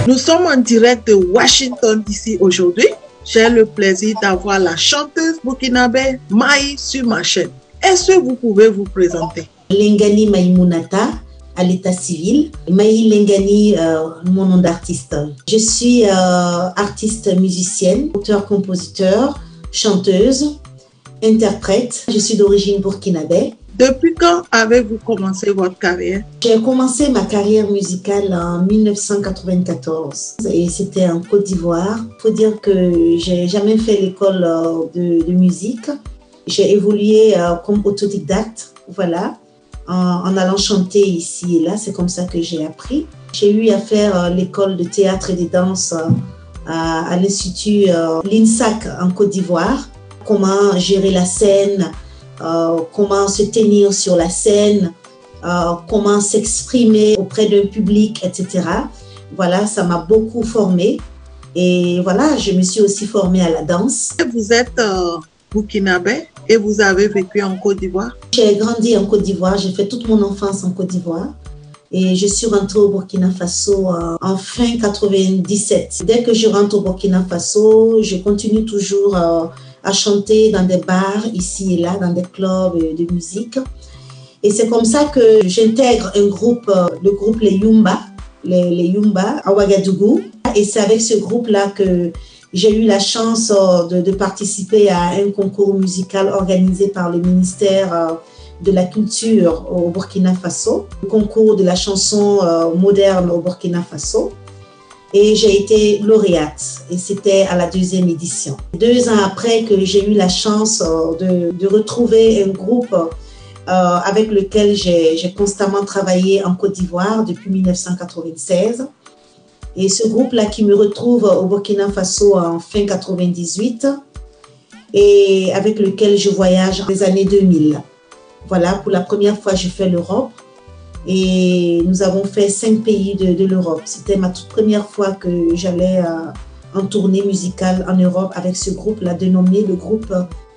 Nous sommes en direct de Washington DC aujourd'hui. J'ai le plaisir d'avoir la chanteuse burkinabé Maï sur ma chaîne. Est-ce que vous pouvez vous présenter? Lengani Maïmounata, à l'état civil. Maï Lengani, mon nom d'artiste. Je suis artiste musicienne, auteur-compositeur, chanteuse, interprète. Je suis d'origine burkinabé. Depuis quand avez-vous commencé votre carrière? J'ai commencé ma carrière musicale en 1994 et c'était en Côte d'Ivoire. Il faut dire que j'ai jamais fait l'école de musique. J'ai évolué comme autodidacte, voilà, en allant chanter ici et là. C'est comme ça que j'ai appris. J'ai eu à faire l'école de théâtre et de danse à l'Institut l'INSAC en Côte d'Ivoire. Comment gérer la scène, comment se tenir sur la scène, comment s'exprimer auprès d'un public, etc. Voilà, ça m'a beaucoup formée. Et voilà, je me suis aussi formée à la danse. Vous êtes burkinabé et vous avez vécu en Côte d'Ivoire? J'ai grandi en Côte d'Ivoire, j'ai fait toute mon enfance en Côte d'Ivoire. Et je suis rentrée au Burkina Faso en fin 97. Dès que je rentre au Burkina Faso, je continue toujours à chanter dans des bars ici et là, dans des clubs de musique. Et c'est comme ça que j'intègre un groupe, le groupe Les Yumba, les Yumba à Ouagadougou. Et c'est avec ce groupe-là que j'ai eu la chance de participer à un concours musical organisé par le ministère de la Culture au Burkina Faso, le concours de la chanson moderne au Burkina Faso. Et j'ai été lauréate et c'était à la 2e édition. 2 ans après que j'ai eu la chance de retrouver un groupe avec lequel j'ai constamment travaillé en Côte d'Ivoire depuis 1996. Et ce groupe-là qui me retrouve au Burkina Faso en fin 98 et avec lequel je voyage dans les années 2000. Voilà, pour la première fois, je fais l'Europe. Et nous avons fait 5 pays de l'Europe. C'était ma toute première fois que j'allais en tournée musicale en Europe avec ce groupe-là, dénommé le groupe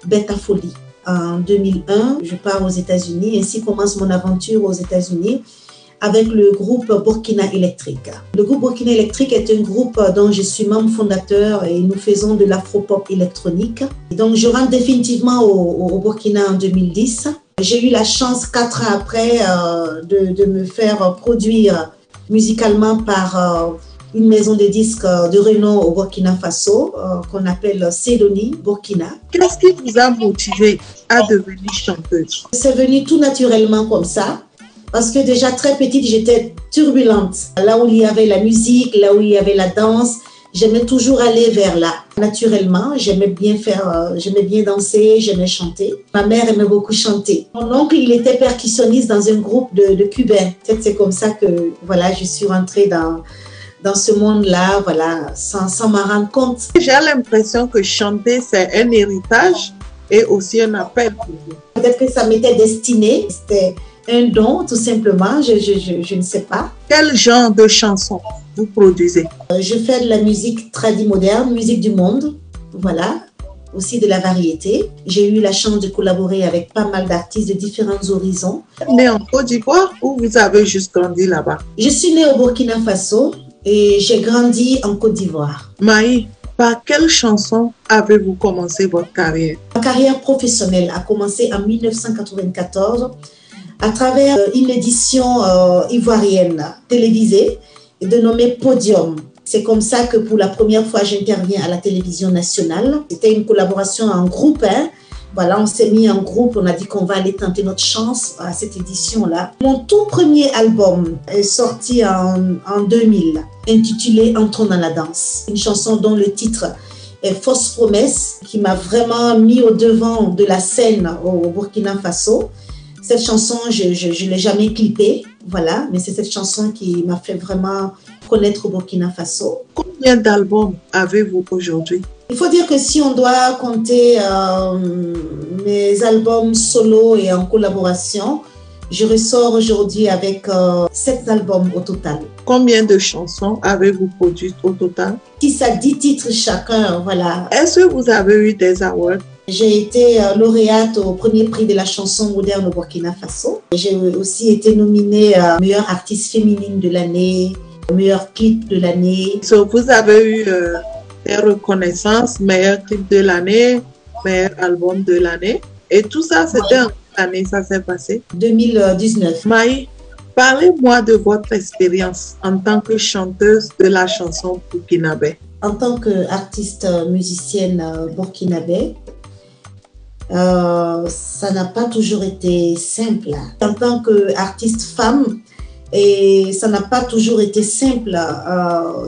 Beta Folie. En 2001, je pars aux États-Unis. Ainsi commence mon aventure aux États-Unis avec le groupe Burkina Electric. Le groupe Burkina Electric est un groupe dont je suis membre fondateur et nous faisons de l'afro-pop électronique. Et donc, je rentre définitivement au Burkina en 2010. J'ai eu la chance 4 ans après de me faire produire musicalement par une maison de disques de renom au Burkina Faso qu'on appelle Cédoni Burkina. Qu'est-ce qui vous a motivé à devenir chanteuse? C'est venu tout naturellement comme ça parce que déjà très petite j'étais turbulente. Là où il y avait la musique, là où il y avait la danse, j'aimais toujours aller vers là. Naturellement, j'aimais bien danser, j'aimais chanter. Ma mère aimait beaucoup chanter. Mon oncle, il était percussionniste dans un groupe de Cubains. Peut-être c'est comme ça que voilà, je suis rentrée dans ce monde-là, voilà, sans m'en rendre compte. J'ai l'impression que chanter, c'est un héritage et aussi un appel pour vous. Peut-être que ça m'était destiné, c'était un don tout simplement, je ne sais pas. Quel genre de chansons vous produisez? Je fais de la musique tradie-moderne, musique du monde, voilà, aussi de la variété. J'ai eu la chance de collaborer avec pas mal d'artistes de différents horizons. Né en Côte d'Ivoire ou vous avez juste grandi là-bas? Je suis née au Burkina Faso et j'ai grandi en Côte d'Ivoire. Maï, par quelle chanson avez-vous commencé votre carrière? Ma carrière professionnelle a commencé en 1994 à travers une édition ivoirienne télévisée dénommée Podium. C'est comme ça que pour la première fois, j'interviens à la télévision nationale. C'était une collaboration en groupe. Voilà, on s'est mis en groupe, on a dit qu'on va aller tenter notre chance à cette édition-là. Mon tout premier album est sorti en 2000, intitulé Entrons dans la danse. Une chanson dont le titre est Fausse promesse, qui m'a vraiment mis au devant de la scène au Burkina Faso. Cette chanson, je ne l'ai jamais clippée, voilà, mais c'est cette chanson qui m'a fait vraiment connaître au Burkina Faso. Combien d'albums avez-vous aujourd'hui? Il faut dire que si on doit compter mes albums solo et en collaboration, je ressors aujourd'hui avec 7 albums au total. Combien de chansons avez-vous produites au total? 6 à 10 titres chacun, voilà. Est-ce que vous avez eu des awards? J'ai été lauréate au premier prix de la chanson moderne au Burkina Faso. J'ai aussi été nominée meilleure artiste féminine de l'année, meilleur clip de l'année. So, vous avez eu des reconnaissances, meilleur clip de l'année, meilleur album de l'année. Et tout ça, c'était en quelle année ça s'est passé? 2019. Maï, parlez-moi de votre expérience en tant que chanteuse de la chanson burkinabé. En tant qu'artiste musicienne burkinabé, ça n'a pas toujours été simple. En tant qu'artiste femme, et ça n'a pas toujours été simple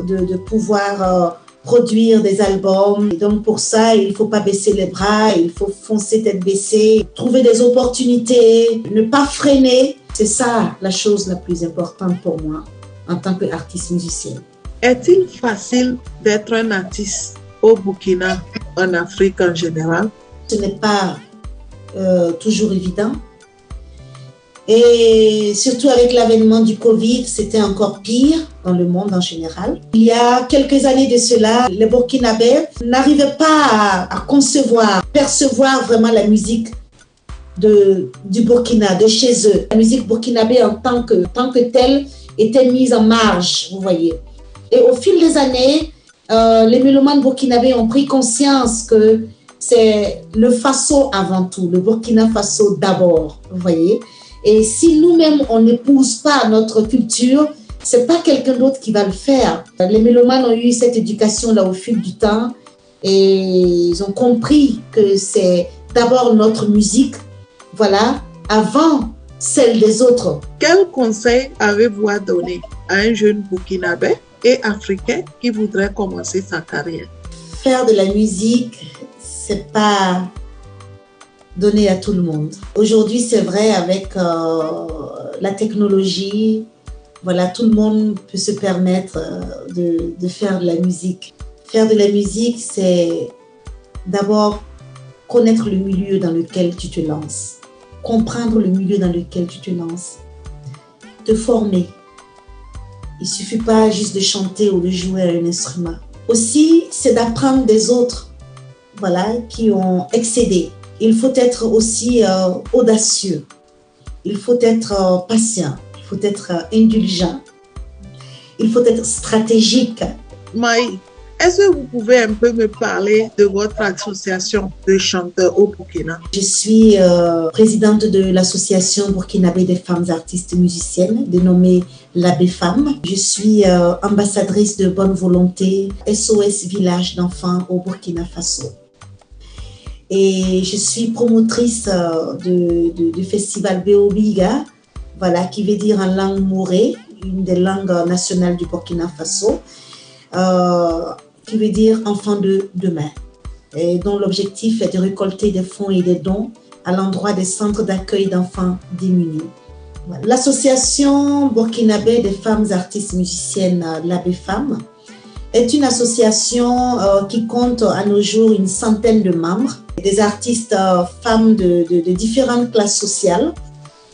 de pouvoir produire des albums. Et donc pour ça, il ne faut pas baisser les bras, il faut foncer tête baissée, trouver des opportunités, ne pas freiner. C'est ça la chose la plus importante pour moi en tant qu'artiste musicienne. Est-il facile d'être un artiste au Burkina, en Afrique en général? Ce n'est pas toujours évident. Et surtout avec l'avènement du Covid, c'était encore pire dans le monde en général. Il y a quelques années de cela, les Burkinabés n'arrivaient pas à concevoir, percevoir vraiment la musique du Burkina, de chez eux. La musique burkinabé en tant que telle était mise en marge, vous voyez. Et au fil des années, les mélomanes burkinabés ont pris conscience que c'est le Faso avant tout, le Burkina Faso d'abord, vous voyez. Et si nous-mêmes, on n'épouse pas notre culture, c'est pas quelqu'un d'autre qui va le faire. Les mélomanes ont eu cette éducation-là au fil du temps et ils ont compris que c'est d'abord notre musique, voilà, avant celle des autres. Quel conseil avez-vous à donner à un jeune burkinabé et africain qui voudrait commencer sa carrière? Faire de la musique, c'est pas donné à tout le monde. Aujourd'hui, c'est vrai, avec la technologie, voilà, tout le monde peut se permettre de faire de la musique. Faire de la musique, c'est d'abord connaître le milieu dans lequel tu te lances, comprendre le milieu dans lequel tu te lances, te former. Il ne suffit pas juste de chanter ou de jouer à un instrument. Aussi, c'est d'apprendre des autres, voilà, qui ont excédé. Il faut être aussi audacieux, il faut être patient, il faut être indulgent, il faut être stratégique. Maï, est-ce que vous pouvez un peu me parler de votre association de chanteurs au Burkina? Je suis présidente de l'association burkinabé des femmes artistes musiciennes, dénommée l'ABFAM. Je suis ambassadrice de bonne volonté SOS Village d'enfants au Burkina Faso. Et je suis promotrice du festival Beobiga, voilà, qui veut dire en langue mouré, une des langues nationales du Burkina Faso, qui veut dire enfant de demain, et dont l'objectif est de récolter des fonds et des dons à l'endroit des centres d'accueil d'enfants démunis. Voilà. L'association burkinabé des femmes artistes musiciennes, l'ABFAM, est une association qui compte à nos jours une centaine de membres, des artistes femmes de différentes classes sociales,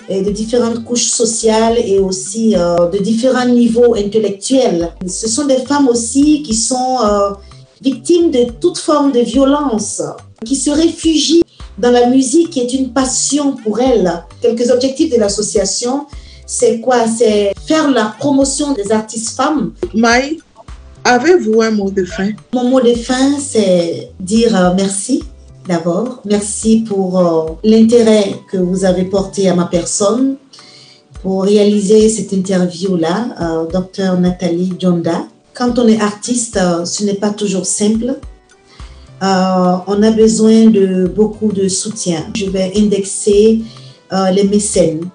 et de différentes couches sociales et aussi de différents niveaux intellectuels. Ce sont des femmes aussi qui sont victimes de toute forme de violence, qui se réfugient dans la musique qui est une passion pour elles. Quelques objectifs de l'association, c'est quoi? C'est faire la promotion des artistes femmes. Maï, avez-vous un mot de fin? Mon mot de fin, c'est dire merci. D'abord, merci pour l'intérêt que vous avez porté à ma personne pour réaliser cette interview-là, Dr Nathalie Djonda. Quand on est artiste, ce n'est pas toujours simple. On a besoin de beaucoup de soutien. Je vais indexer les mécènes.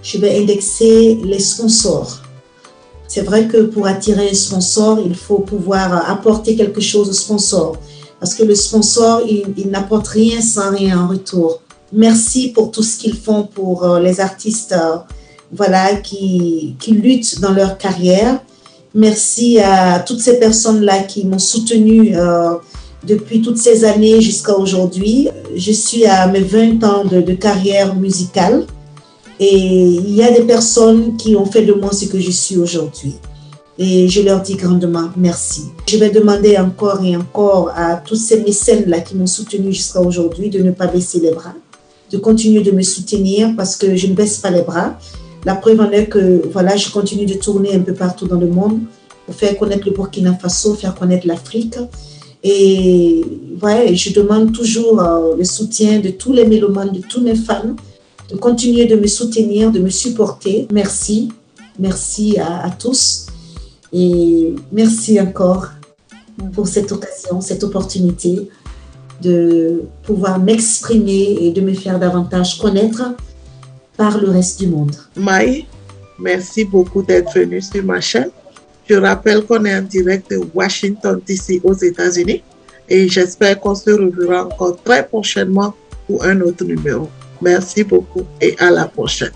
Je vais indexer les sponsors. C'est vrai que pour attirer un sponsor, il faut pouvoir apporter quelque chose au sponsor. Parce que le sponsor, il n'apporte rien sans rien en retour. Merci pour tout ce qu'ils font pour les artistes voilà, qui luttent dans leur carrière. Merci à toutes ces personnes-là qui m'ont soutenue depuis toutes ces années jusqu'à aujourd'hui. Je suis à mes 20 ans de carrière musicale et il y a des personnes qui ont fait de moi ce que je suis aujourd'hui. Et je leur dis grandement merci. Je vais demander encore et encore à tous ces mécènes-là qui m'ont soutenu jusqu'à aujourd'hui de ne pas baisser les bras, de continuer de me soutenir parce que je ne baisse pas les bras. La preuve en est que voilà, je continue de tourner un peu partout dans le monde pour faire connaître le Burkina Faso, faire connaître l'Afrique. Et ouais, je demande toujours le soutien de tous les mélomanes, de tous mes fans, de continuer de me soutenir, de me supporter. Merci. Merci à tous. Et merci encore pour cette occasion, cette opportunité de pouvoir m'exprimer et de me faire davantage connaître par le reste du monde. Maï, merci beaucoup d'être venue sur ma chaîne. Je rappelle qu'on est en direct de Washington, D.C. aux États-Unis et j'espère qu'on se reverra encore très prochainement pour un autre numéro. Merci beaucoup et à la prochaine.